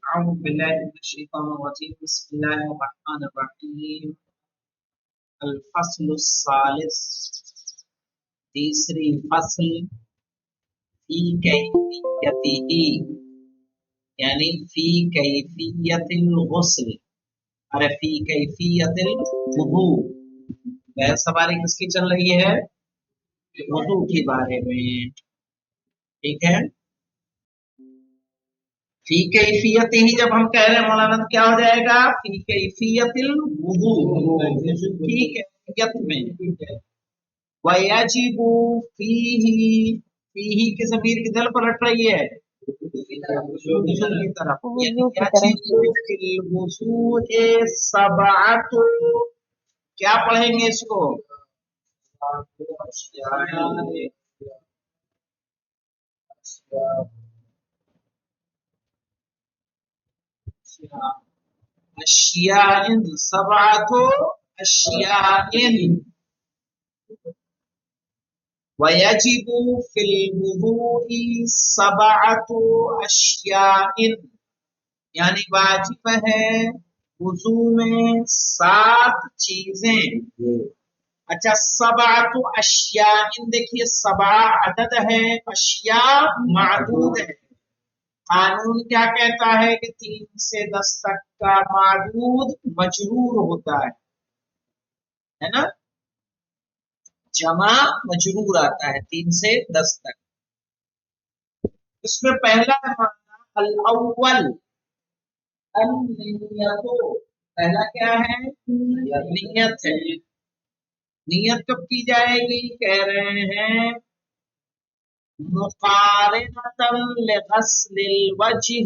أعوذ بالله من الشيطان الرجيم بسم الله الرحمن الرحيم الفصل الثالث تیسری فصل فی کیفیته یعنی فی کیفیت الغسل اور فی کیفیت الوضوء بحث ہماری کس کی چل رہی ہے وضو کے بارے میں ٹھیک ہے فی کیفیت ہی جب ہم کہہ رہے ہیں مولانا تو کیا ہو جائے گا فی کیفیت الوضوء کی کیفیت میں وَيَجِبُ فِيهِ فِيهِ کی ضمیر کدھر پلٹ رہی ہے وضو کی طرف یعنی یجب فی الوضوء سبعۃ کیا پڑھیں گے اس کو اشیاء سبعۃ اشیاء وَيَجِبُ فِي الْوُضُوءِ سَبْعَةُ أَشْيَاءٍ یعنی واجب ہے وضو میں 7 چیزیں اچھا سبعۃ اشیاء دیکھیے سبع عدد ہے اشیاء معدود ہے قانون کیا کہتا ہے کہ 3 سے 10 تک کا معدود مجرور ہوتا ہے نا جمع مجرور آتا ہے 3 سے 10 تک اس میں پہلا معنی الاول النیت پہلا کیا ہے نیت ہے نیت کب کی جائے گی کہہ رہے ہیں مقارنۃ لغسل الوجہ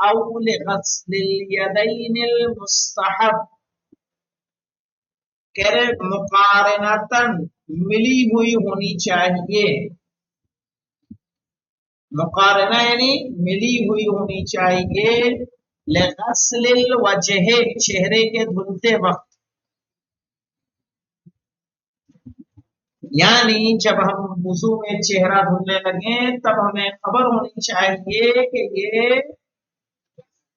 او لغسل الیدین المستحب کہہ رہے مقارنتاً ملی ہوئی ہونی چاہیے مقارنہ یعنی ملی ہوئی ہونی چاہیے لغسل الوجہ چہرے کے دھلتے وقت یعنی جب ہم وضو میں چہرہ دھلنے لگے تب ہمیں خبر ہونی چاہیے کہ یہ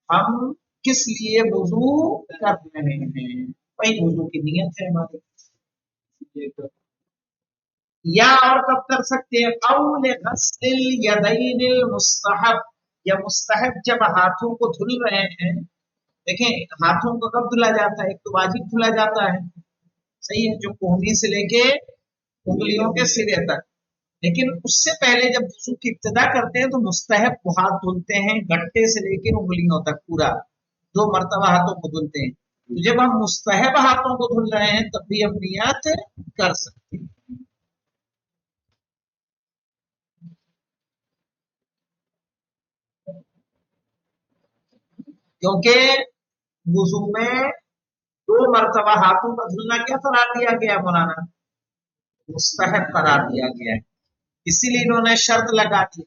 ہم کس لیے وضو کر رہے ہیں وہی وضو کی نیت ہے ہماری یا اور کب کر سکتے ہیں قول غسل الیدین المستحب یا مستحب جب ہاتھوں کو دھل رہے ہیں دیکھیں ہاتھوں کو کب دھلا جاتا ہے ایک تو واجب دھلا جاتا ہے صحیح ہے جو کوہنی سے لے کے انگلیوں کے سرے تک لیکن اس سے پہلے جب وضو کی ابتدا کرتے ہیں تو مستحب کو ہاتھ دھلتے ہیں گٹے سے لے کے انگلیوں تک پورا 2 مرتبہ ہاتھوں کو دھلتے ہیں تو جب ہم مستحب ہاتھوں کو دھل رہے ہیں تب بھی ہم نیت کر سکتے ہیں کیونکہ وضو میں 2 مرتبہ ہاتھوں کا دھلنا کیا قرار دیا گیا مولانا مستحب قرار دیا گیا ہے اسی لیے انہوں نے شرط لگا دی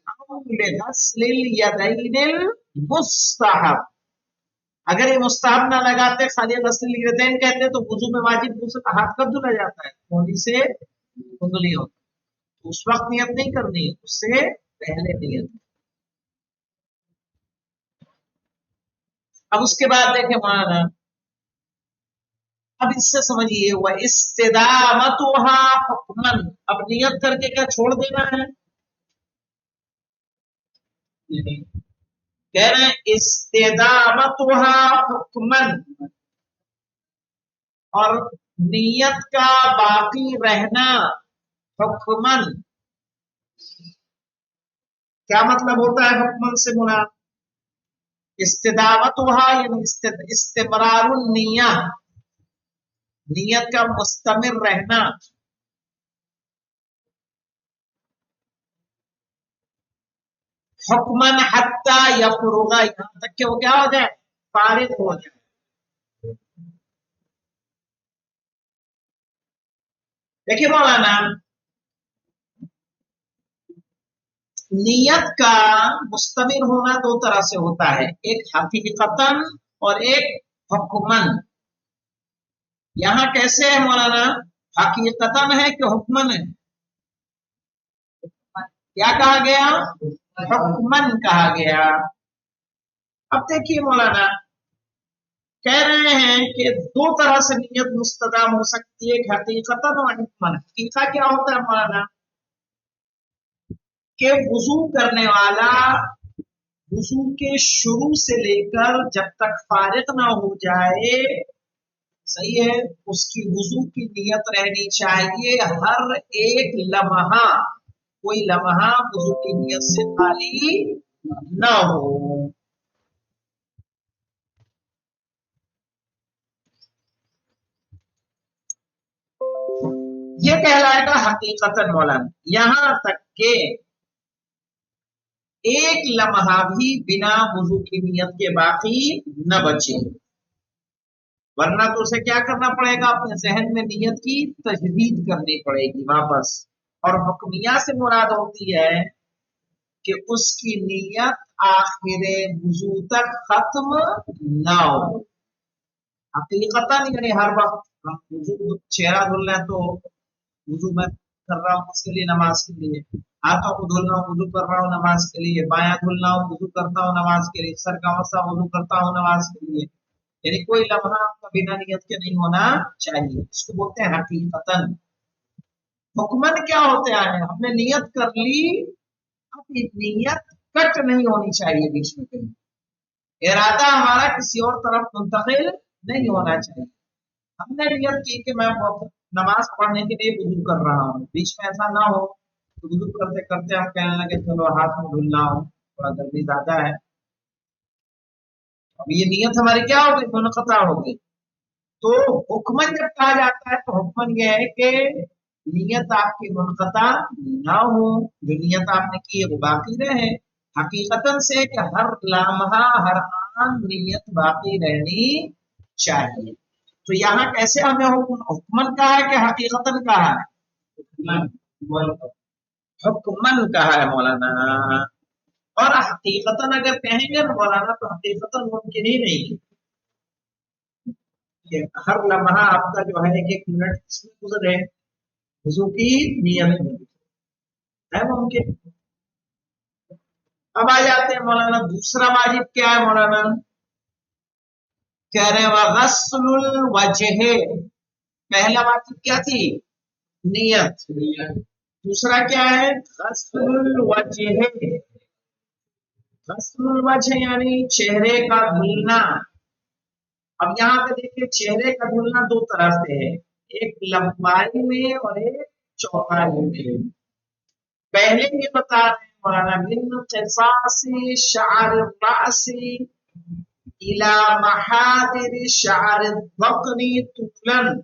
غسل الیدین المستحب اگر یہ مستحب نہ لگاتے خالی غسل الیدین کہتے تو وضو میں واجب دوسرا ہاتھ کب دھلا جاتا ہے کونی سے انگلیوں تو اس وقت نیت نہیں کرنی اس سے پہلے نیت اب اس کے بعد دیکھیں مولانا اب اس سے سمجھیے وہ استدامتها حکمن اب نیت کر کے کیا چھوڑ دینا ہے کہہ رہے ہیں استدامتها حکمن اور نیت کا باقی رہنا حکمن کیا مطلب ہوتا ہے حکمن سے مراد استدامتها یعنی استمرار النیہ نیت کا مستمر رہنا حکمن حتی یفرغ یہاں تک کہ وہ کیا ہو جائے فارغ ہو جائے دیکھیے مولانا نیت کا مستمر ہونا 2 طرح سے ہوتا ہے ایک حقیقتاً اور ایک حکمن یہاں کیسے ہے مولانا حقیقتاً ہے کہ حکمن ہے کیا کہا گیا حکمن کہا گیا अब देखिए मौलाना कह रहे हैं कि दो तरह से नियत मुस्तदाम हो सकती है, एक हकीकतन और हिकमन। हकीका क्या होता है मौलाना कि वुजू करने वाला वुजू के शुरू से लेकर जब तक फारिग ना हो जाए, सही है, उसकी वुजू की नियत रहनी चाहिए हर एक लम्हा, कोई लम्हा वुजू की नियत से खाली ना हो। ये कहलाएगा हकीकतन मौलाना, यहां तक के एक लम्हा भी बिना वुजू की नियत के बाकी न बचे, वरना तो उसे क्या करना पड़ेगा, अपने जहन में नियत की तजदीद करनी पड़ेगी वापस। और हुक्मिया से मुराद होती है कि उसकी नियत आखिर वुजू तक खत्म ना हो। हकीकतन यानी हर वक्त हम वुजू चेहरा धुल रहे हैं तो वुजू मैं कर रहा हूँ उसके लिए, नमाज के लिए, हाथों को धुल रहा हूँ वुजू कर रहा हूँ नमाज के लिए, बायां धुल रहा हूँ वुजू करता हूँ नमाज के लिए, सर का मसा वुजू करता हूँ नमाज के लिए, यानी कोई लम्हा आपका बिना नियत के नहीं होना चाहिए, इसको बोलते हैं हकीकतन। हुक्मन क्या होते हैं, हमने नियत कर ली, अब ये नियत कट नहीं होनी चाहिए बीच में कहीं, इरादा हमारा किसी और तरफ मुंतकिल नहीं होना चाहिए। हमने नियत की कि मैं नमाज पढ़ने के लिए वुजू कर रहा हूँ, बीच में ऐसा ना हो तो वुजू करते करते हम कहने लगे चलो हाथ में धुल रहा हूँ, थोड़ा गर्मी ज्यादा है, अब ये नियत हमारी क्या हो गई, मुनक़ता हो गई। तो हुक्मन जब कहा जाता है तो हुक्मन ये है कि नियत आपकी मुनक़ता ना हो, जो नियत आपने की है वो बाकी रहे। हकीकतन से कि हर लम्हा हर आन नियत बाकी रहनी चाहिए। तो यहाँ कैसे हमें हुक्मन कहा है कि हकीकतन कहा है, हुक्मन कहा है मौलाना। और हकीकतन अगर कहेंगे ना मौलाना तो हकीकतन मुमकिन ही नहीं है कि हर लम्हा आपका जो है एक एक मिनट इसमें गुजरे वुजू की नियत में, है मुमकिन। अब आ जाते हैं मौलाना दूसरा वाजिब क्या है मौलाना, कह रहे हैं गस्लुल वजह, पहला वाजिब क्या थी, नियत, दूसरा क्या है गस्लुल वजह, गस्लुल वजह यानी चेहरे का धुलना। अब यहाँ पे देखिए चेहरे का धुलना दो तरह से है, एक लंबाई में और एक चौड़ाई में। पहले ये बता रहे हैं मौलाना मिन क़िसासी शअर रासी इला महादिर शअर बकनी तुलन,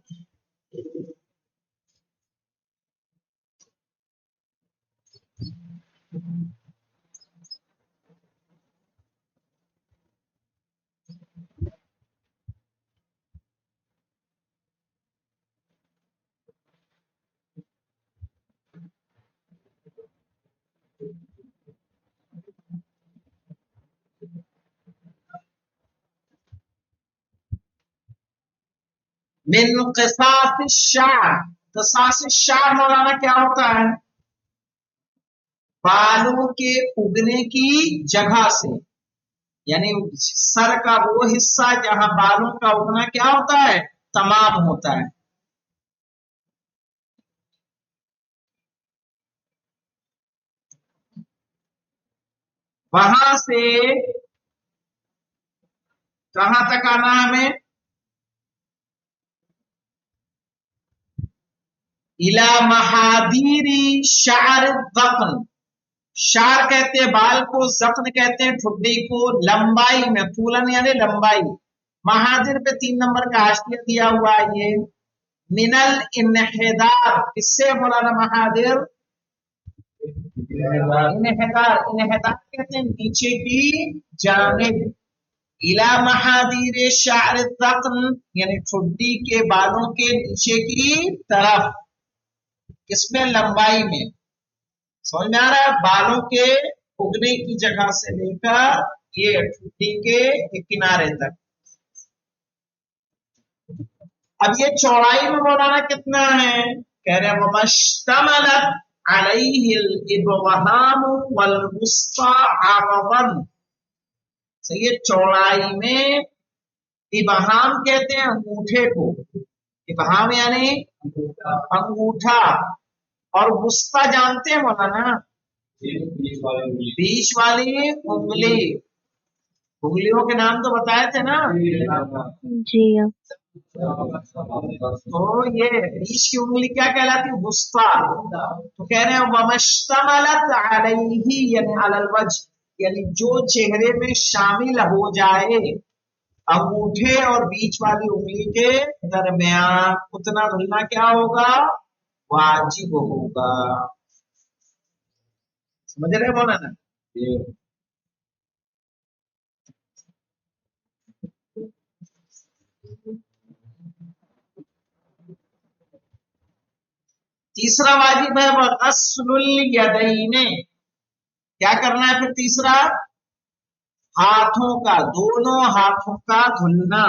मिन क़िसासी शअर, क़िसासी शअर मौलाना क्या होता है, बालों के उगने की जगह से, यानी सर का वो हिस्सा जहां बालों का उगना क्या होता है, तमाम होता है, वहां से कहां तक आना है हमें, इला महादीरी शार दफन, शार कहते हैं बाल को, जख्न कहते हैं ठुड्डी को, लंबाई में, फूलन यानी लंबाई, महादिर पे 3 नंबर का हाशिया दिया हुआ है ये, मिनल इन्हिदार, किससे मौलाना महादिर, इन्हिदार, इन्हिदार कहते हैं नीचे की जानिब, इला महादीर शार दख्न यानी ठुड्डी के बालों के नीचे की तरफ, किसमें, लंबाई में, समझ में आ रहा है, बालों के उगने की जगह से लेकर ये ठुड्डी के किनारे तक। अब ये चौड़ाई में मौलाना कितना है, कह रहे हैं मश्तमलत अलैहिल इब्हाम वल वुस्ता अरदन, सही है। चौड़ाई में इबहाम कहते हैं अंगूठे को, इबहाम यानी अंगूठा, और वुस्ता जानते हैं मौलाना, बीच वाली उंगली, उंगलियों के नाम तो बताए थे ना जी। तो ये बीच की उंगली क्या कहलाती है? वुस्ता। तो कह रहे हैं वमश्तमलत अलैहि यानी अलल वज्ह, यानी जो चेहरे में शामिल हो जाए अंगूठे और बीच वाली उंगली के दरमियान, उतना धुलना क्या होगा? वाजिब होगा। समझ रहे मौलाना? तीसरा वाजिब है गस्लुल यदैने, क्या करना है फिर तीसरा? हाथों का, दोनों हाथों का धुलना।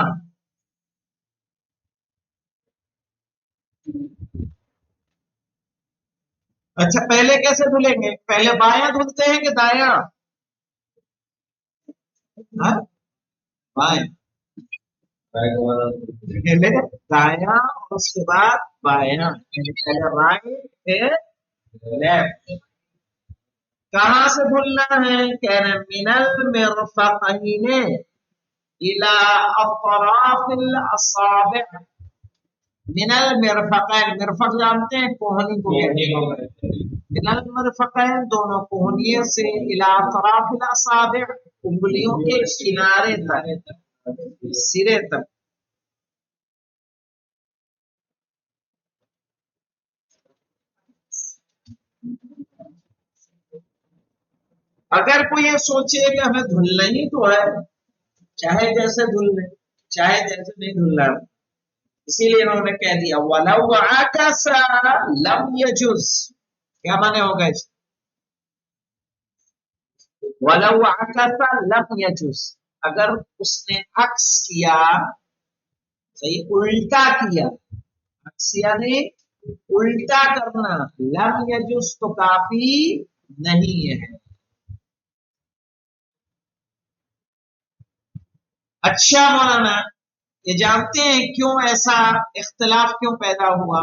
अच्छा पहले कैसे धुलेंगे? पहले बायां धुलते हैं कि दायां? हाँ? बायां, पहले दायां और उसके बाद बायां, यानी पहले राइट फिर लेफ्ट। कहां से धुलना है? कह रहे मिनल मिरफक़ैने इला अतराफिल असाबिअ, मिनल मिरफक़ैन, मिरफक़ जानते हैं कोहनी को कहते हैं, मिनल मिरफक़ैन दोनों कोहनियों से, इला अतराफिल असाबिअ उंगलियों के किनारे तक, सिरे तक। अगर कोई ये सोचे कि हमें धुलना ही तो है, चाहे जैसे धुल ले, चाहे जैसे नहीं धुलना, इसीलिए इन्होंने कह दिया वलौ आकसा लम यजुज। क्या माने होगा इस वलौ आकसा लम यजुज? अगर उसने अक्स किया, सही उल्टा किया, अक्स यानी उल्टा करना, लम यजुज तो काफी नहीं है। अच्छा मौलाना, ये जानते हैं क्यों ऐसा इख्तिलाफ क्यों पैदा हुआ?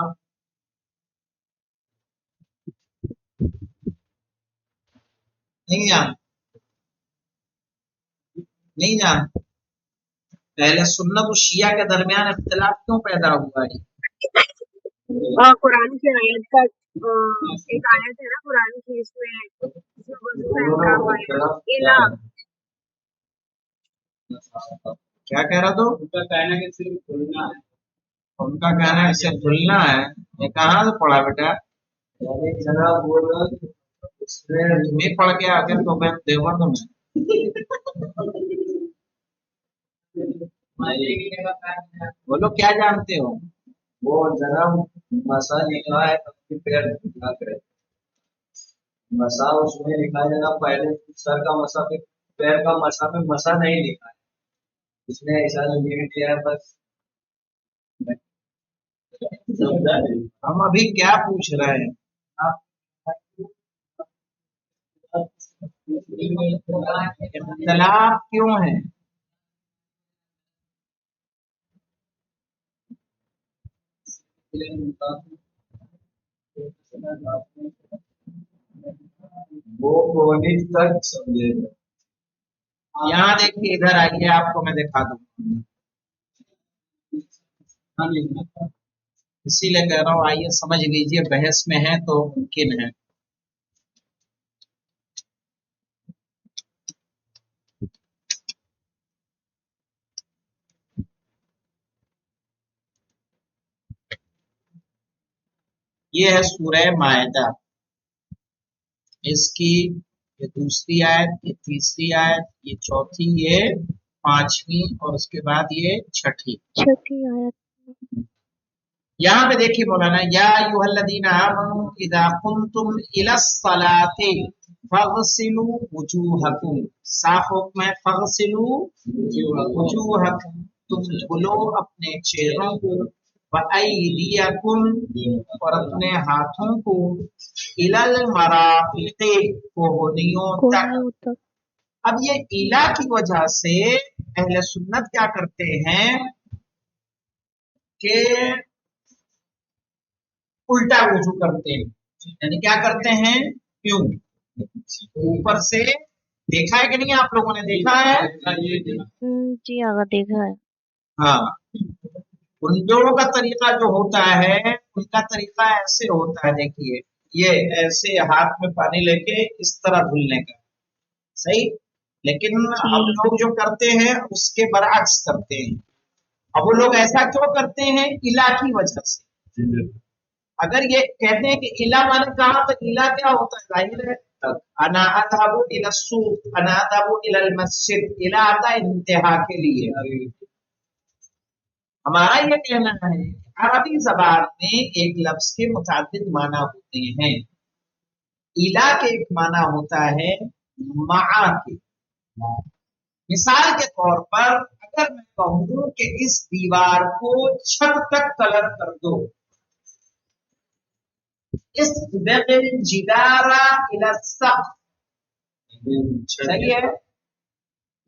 नहीं जान, नहीं जान। पहले सुन्नत और शिया के दरमियान इख्तिलाफ क्यों पैदा हुआ है? कुरान की आयत का एक आयत है ना कुरान की, इसमें वज़ू का कहा हुआ है इला। क्या कह रहा तो? उनका कहना है कि सिर्फ धुलना है, उनका कहना है सिर्फ धुलना है। ये कहाँ से पढ़ा बेटा? जनाब बोल तुम्हें पढ़ के आगे तो मैं देवबंद में बोलो क्या जानते हो? वो जनाब मसा लिखा है अपने पैर ना करे, मसा उसमें लिखा है जनाब, पहले सर का मसा पे पैर का मसा में मसा नहीं लिखा है, इसने ऐसा लिख दिया है बस। हम अभी क्या पूछ रहे हैं? इख्तिलाफ क्यों है? वो कोहनी तक समझे। यहाँ देखिए, इधर आइए, आपको मैं दिखा दूँ, इसीलिए कह रहा हूँ आइए समझ लीजिए, बहस में है तो मुमकिन है। ये है सूरह मायदा, इसकी ये दूसरी आयत, ये तीसरी आयत, ये चौथी, ये पांचवी, और उसके बाद ये छठी आयत। यहाँ पे देखिए मौलाना, या अय्युहल्लज़ीना आमनू इज़ा कुंतुम इलस्सलाति फग़सिलू वुजूहकुम, साफ हुक्म है फग़सिलू वुजूहकुम, तुम धुलो अपने चेहरों को, व अयदियकुम, और अपने हाथों को, इलल मराफिक़ि, कोहनियों तक, اب یہ इला की वजह से अहले सुन्नत क्या करते हैं कि उल्टा वजू करते हैं, यानी क्या करते हैं, क्यों ऊपर से, देखा है कि नहीं आप लोगों ने, देखा है? जी आगा देखा है। हाँ, उन लोगों का तरीका जो होता है, उनका तरीका ऐसे होता है, देखिए ये ऐसे हाथ में पानी लेके इस तरह धुलने का, सही, लेकिन हम जी लोग जो करते हैं उसके बरअक्स करते हैं। अब वो लोग ऐसा क्यों करते हैं? इला की वजह से। अगर ये कहते हैं कि इला माने कहा, तो इला क्या होता है, जाहिर है अना अज़हबु इला सूक, अना अज़हबु इलल मस्जिद, इला आता है इंतहा के लिए। हमारा ये कहना है अरबी जबान में एक लफ्ज के मुताबिक माना होते हैं। इला के एक माना होता है मा के। मिसाल के तौर पर अगर मैं कहूं कि इस दीवार को छत तक कलर कर दो, इस जिदारा इला सक़्फ़, सही है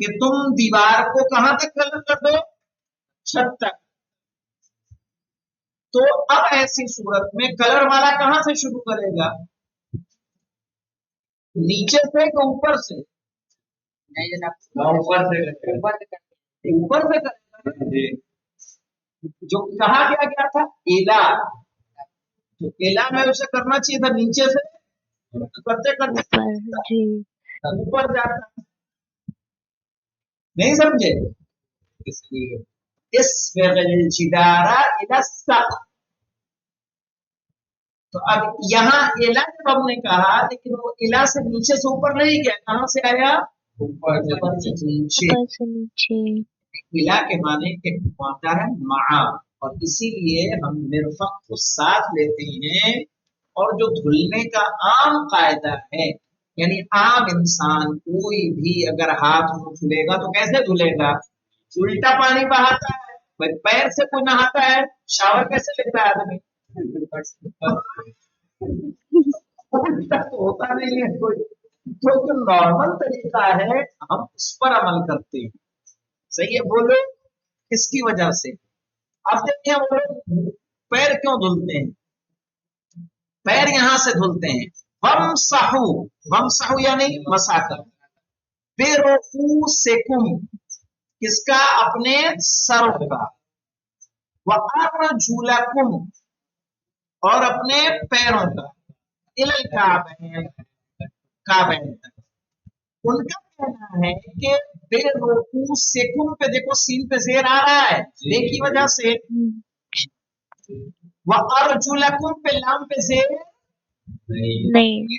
कि तुम दीवार को कहां तक कलर कर दो, छत तक। तो अब ऐसी सूरत में कलर वाला कहां से शुरू करेगा, नीचे से कि ऊपर से? नहीं जनाब, ऊपर से करेगा। जो कहा गया था इला, तो इला में उसे करना चाहिए था नीचे से, करते करते ऊपर जी ऊपर जाता, नहीं समझे? इसलिए इस जिदारा इला सक़्फ़। तो अब यहाँ इला जब हमने कहा, लेकिन वो इला से नीचे से ऊपर नहीं गया, कहां से आया, ऊपर से नीचे। ऊपर से नीचे। इला के माने एक माना है मा, और इसीलिए हम मिरफक को साथ लेते हैं। और जो धुलने का आम कायदा है, यानी आम इंसान कोई भी अगर हाथ मुंह धुलेगा तो कैसे धुलेगा, उल्टा पानी बहाता है। भाई पैर से कोई नहाता है, शावर कैसे लेता है आदमी, उल्टा तो होता नहीं है कोई। तो जो नॉर्मल तरीका है हम उस पर अमल करते हैं, सही है, बोलो किसकी वजह से? अब देखिए हम लोग पैर क्यों धुलते हैं, पैर यहां से धुलते हैं, वमसहू यानी मसा कर, बेरुऊसिकुम, किसका, अपने सर का, वअरजुलकुम, और अपने पैरों का, इलल काबैन, काबैन तक। उनका कहना है कि बेरुऊसिकुम पे देखो सीन पे जेर आ रहा है, बे की वजह से, वअरजुलकुम पे लाम पे जेर नहीं।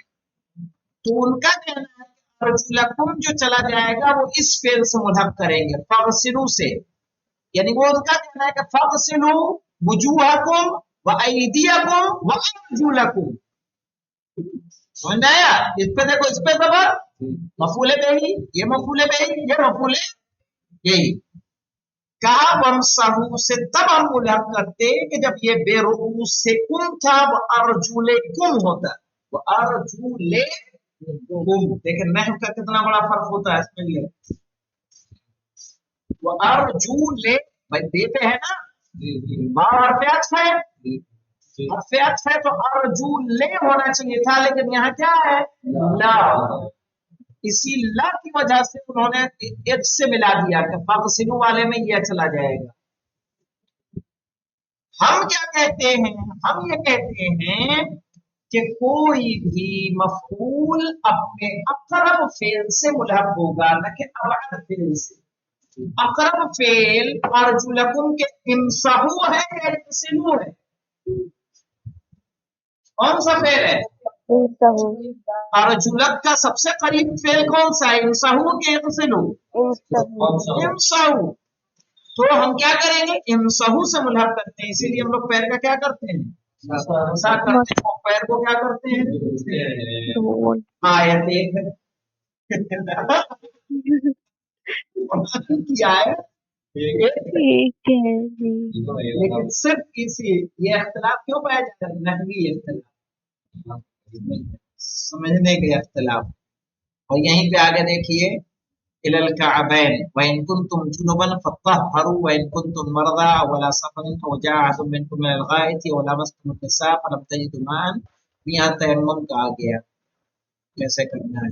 तो उनका कहना है कि अर्जुलकुम जो चला जाएगा वो इस फेल से मुल्हक करेंगे, फगसिलू से, यानी वो उनका कहना है कि फगसिलू वुजूहकुम व अयदियकुम व अर्जुलकुम। समझ में आया? इस पे देखो, इस पे खबर मफूले बेही, ये मफूले बेही, ये मफूले यही। कहा वमसहू से तब हम मुल्हक करते कि जब ये बेरुऊ से कुम था, वो अर्जुले कुम होता, वो अर्जुले कुम। देखिए नहव का कितना बड़ा फर्क होता है इसमें, ये वो अर्जुले, भाई देते हैं ना, अर्फ्याक्स है तो अर्जुले होना चाहिए था, लेकिन यहाँ क्या है, ला। इसी ला की वजह से उन्होंने एक से मिला दिया कि फगसिलू वाले में यह चला जाएगा। हम क्या कहते हैं, हम ये कहते हैं कि कोई भी मफूल अपने अक़रब फेल से मुल्हक होगा, न कि अबअद फेल से। अक़रब फेल अर्जुलकुम के इमसहू है या इमसिलू है, कौन सा फेल है? अर्जुलक का सबसे करीब फेल कौन सा है, इमसहू के इमसिलू? इमसहू। तो हम क्या करेंगे, इमसहू से मुल्हक करते हैं, इसीलिए हम लोग पैर का क्या करते हैं, मसा करते हैं, पैर को क्या करते हैं, आयत एक है किया है ठीक है जी। लेकिन सिर्फ इसी ये इख्तिलाफ क्यों पाया जाता है, नहवी इख्तिलाफ, समझने के इख्तिलाफ। और यहीं पे आगे देखिए إلى الكعبين وإن كنتم جنبا فطهروا وإن كنتم مرضى أو على سفر أو جاء أحد منكم من الغائط ولمستم النساء فلم تجدوا ماء یہاں تیمم کا آ گیا کیسے کرنا ہے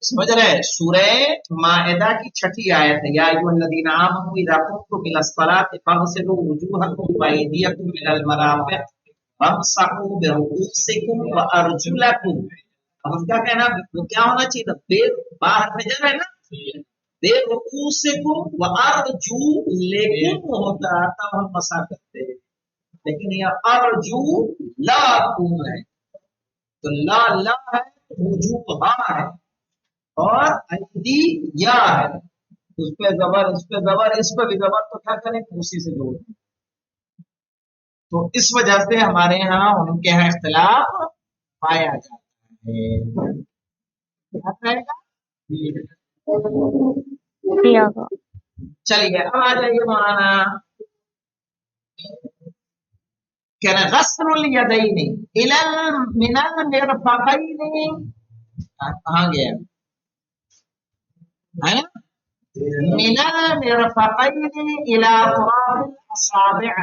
سمجھ رہے سورہ مائدہ کی 6 آیت ہے یا ایھا الذین آمنوا اذا قمتم الى الصلاة فاغسلوا وجوہکم وایدیکم الى المرافق وامسحوا برؤوسکم وارجلکم اب ان کا کہنا وہ کیا ہونا چاہیے تھا بے باہر میں جا رہا ہے نا بے رؤوسکم وارجلکم ہوتا تب ہم مسح کرتے ہیں لیکن یہ ارجو لا کم ہے تو لا لا ہے وجوہ ہاں ہے اور ایدی یا ہے اس پہ زبر اس پہ زبر اس پہ بھی زبر تو کیا کریں اسی سے جوڑ تو اس وجہ سے ہمارے ہاں ان کے یہاں اختلاف پایا جاتا ہے چلیے اب آ جائیے مولانا کہنا غسل الیدین من المرفقین کہاں گیا ہے نا من المرفقین الى اطراف الاصابع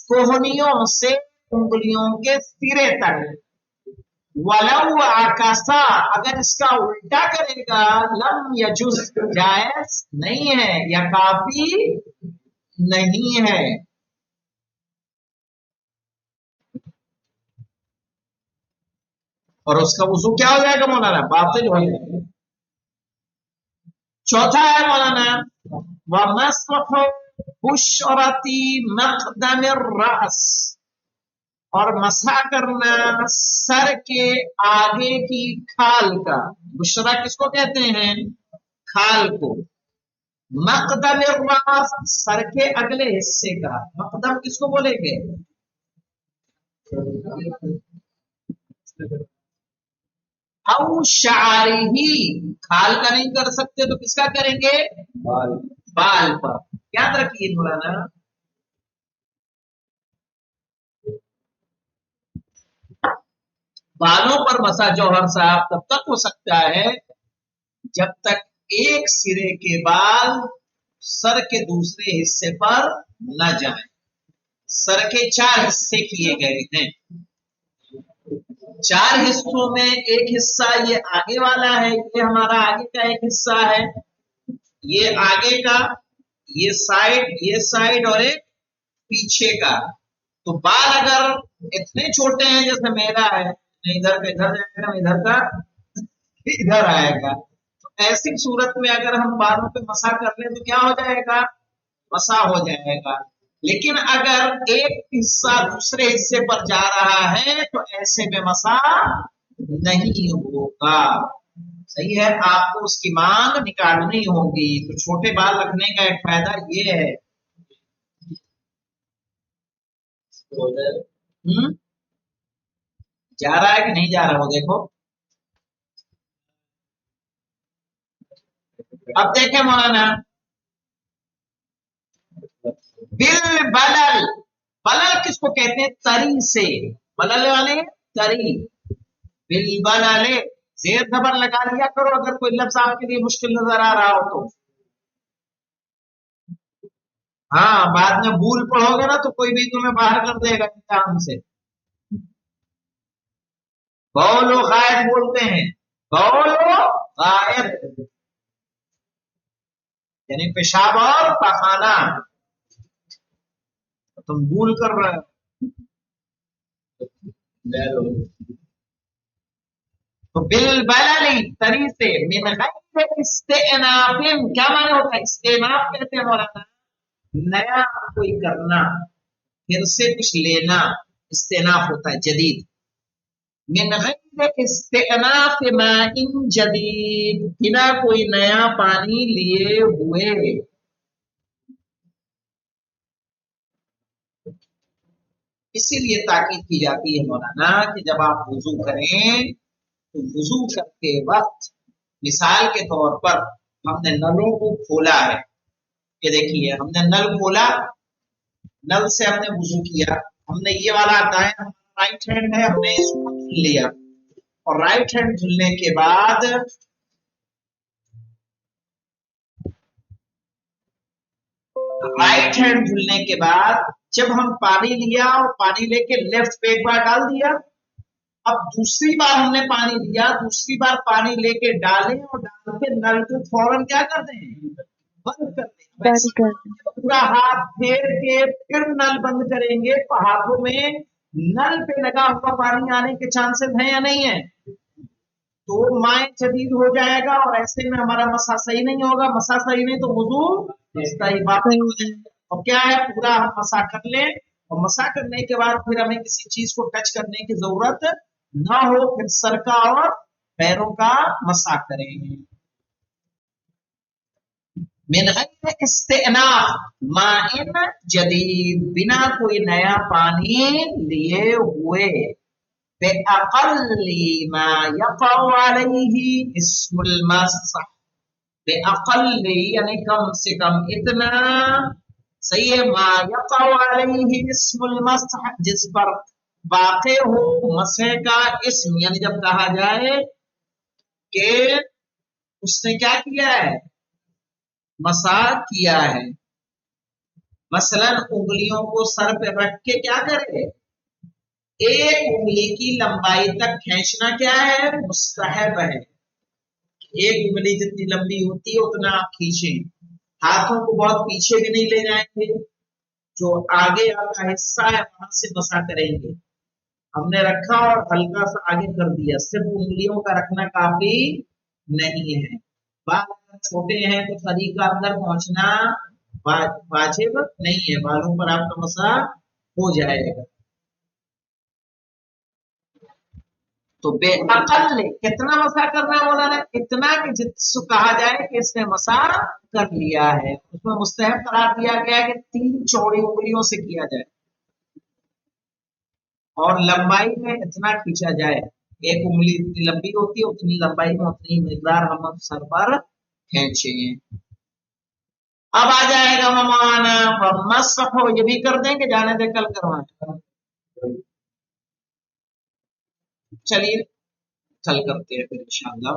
کوہنیوں سے انگلیوں کے سرے تک ولو عکسا اگر اس کا الٹا کرے گا لم یجوز جائز نہیں ہے یا کافی نہیں ہے اور اس کا وضو کیا ہو جائے گا مولانا باطل ہو جائے گا چوتھا ہے مولانا ومسح بشرة مقدم الرأس اور مسح کرنا سر کے آگے کی کھال کا بشرا کس کو کہتے ہیں کھال کو مقدم الراس سر کے اگلے حصے کا مقدم کس کو بولیں گے او شعری کھال کا نہیں کر سکتے تو کس کا کریں گے بال پر یاد رکھیے مولانا بالوں پر مسا جوہر صاحب تب تک ہو سکتا ہے جب تک ایک سرے کے بال سر کے دوسرے حصے پر نہ جائیں سر کے 4 حصے کیے گئے ہیں 4 حصوں میں ایک حصہ یہ آگے والا ہے یہ ہمارا آگے کا ایک حصہ ہے یہ آگے کا یہ سائیڈ اور ایک پیچھے کا تو بال اگر اتنے چھوٹے ہیں جیسے میرا ہے ادھر کا ادھر جائے گا ادھر کا ادھر آئے گا تو ایسی صورت میں اگر ہم بالوں پہ مسح کر لیں تو کیا ہو جائے گا مسح ہو جائے گا لیکن اگر ایک حصہ دوسرے حصے پر جا رہا ہے تو ایسے میں مسح نہیں ہوگا صحیح ہے آپ کو اس کی مانگ نکالنی ہوگی تو چھوٹے بال رکھنے کا ایک فائدہ یہ ہے جا رہا ہے کہ نہیں جا رہا وہ دیکھو اب دیکھیں مولانا بالبلل بلل کس کو کہتے ہیں تری سے بلل والے تری بالبلل زیر زبر لگا لیا کرو اگر کوئی لفظ آپ کے لیے مشکل نظر آ رہا ہو تو ہاں بعد میں بھول پڑھو گے نا تو کوئی بھی تمہیں باہر کر دے گا امتحان سے بول و غائب بولتے ہیں بول و غائب یعنی پیشاب اور پخانہ تم بھول کر رہے ہو تو بالبلل تری سے من غیر استئناف کیا معنی ہوتا ہے استئناف کہتے ہیں مولانا نیا کوئی کرنا پھر سے کچھ لینا استئناف ہوتا ہے جدید من غیر استئناف ماء جدید بنا کوئی نیا پانی لیے ہوئے اسی لیے تاکید کی جاتی ہے مولانا کہ جب آپ وضو کریں تو وضو کرتے وقت مثال کے طور پر ہم نے نلوں کو کھولا ہے یہ دیکھیے ہم نے نل کھولا نل سے ہم نے وضو کیا ہم نے یہ والا دائیں رائٹ ہینڈ ہے ہم نے اس کو دھل لیا اور رائٹ ہینڈ دھلنے کے بعد राइट हैंड धुलने के बाद जब हम पानी लिया और पानी लेके लेफ्ट पे एक बार डाल दिया, अब दूसरी बार हमने पानी लिया, दूसरी बार पानी लेके डालें और डाल के नल को फौरन क्या कर दें, बंद कर दें। बंद कर दें। पूरा हाथ फेर के फिर नल बंद करेंगे तो हाथों में नल पे लगा हुआ पानी आने के चांसेस हैं या नहीं है, तो माए जदीद हो जाएगा और ऐसे में हमारा मसा सही नहीं होगा, मसा सही नहीं तो वुजू सही बात नहीं हो जाएगा। और क्या है, पूरा हम मसा कर लें और मसा करने के बाद फिर हमें किसी चीज को टच करने की जरूरत ना हो, फिर सर का और पैरों का मसा करें। मिन गैर इस्तिनाफ माइन जदीद, बिना कोई नया पानी लिए हुए, बेअक़ल्ली मा यक़अ अलैहि इस्मुल मस्ह, बेअक़ल्ली यानी कम से कम इतना, सही है, मा यक़अ अलैहि इस्मुल मस्ह, जिस पर वाक़े हो मसह का इस्म, यानी जब कहा जाए कि उसने क्या किया है, मसा किया है। मसलन उंगलियों को सर पे रख के क्या करे, एक उंगली की लंबाई तक खींचना क्या है, मुस्तहब है। एक उंगली जितनी लंबी होती है उतना आप खींचें, हाथों को बहुत पीछे भी नहीं ले जाएंगे, जो आगे आपका हिस्सा है वहां से मसा करेंगे। हमने रखा और हल्का सा आगे कर दिया, सिर्फ उंगलियों का रखना काफी नहीं है। बाल छोटे हैं तो शरीर का अंदर पहुंचना वाजिब नहीं है, बालों पर आपका मसा हो जाएगा। तो बेअक़ल कितना मसा करना है बोला ना, इतना कि जिसको कहा जाए कि इसने मसा कर लिया है। उसमें मुस्तहब करार दिया गया कि 3 चौड़ी उंगलियों से किया जाए और लंबाई में इतना खींचा जाए, एक उंगली जितनी लंबी होती है उतनी लंबाई में उतनी मिकदार हम सर पर खींचे। अब आ जाएगा ममाना मसहो, ये भी कर देंगे, जाने दे कल करवाएं। चलिए कल करते हैं फिर इंशाअल्लाह।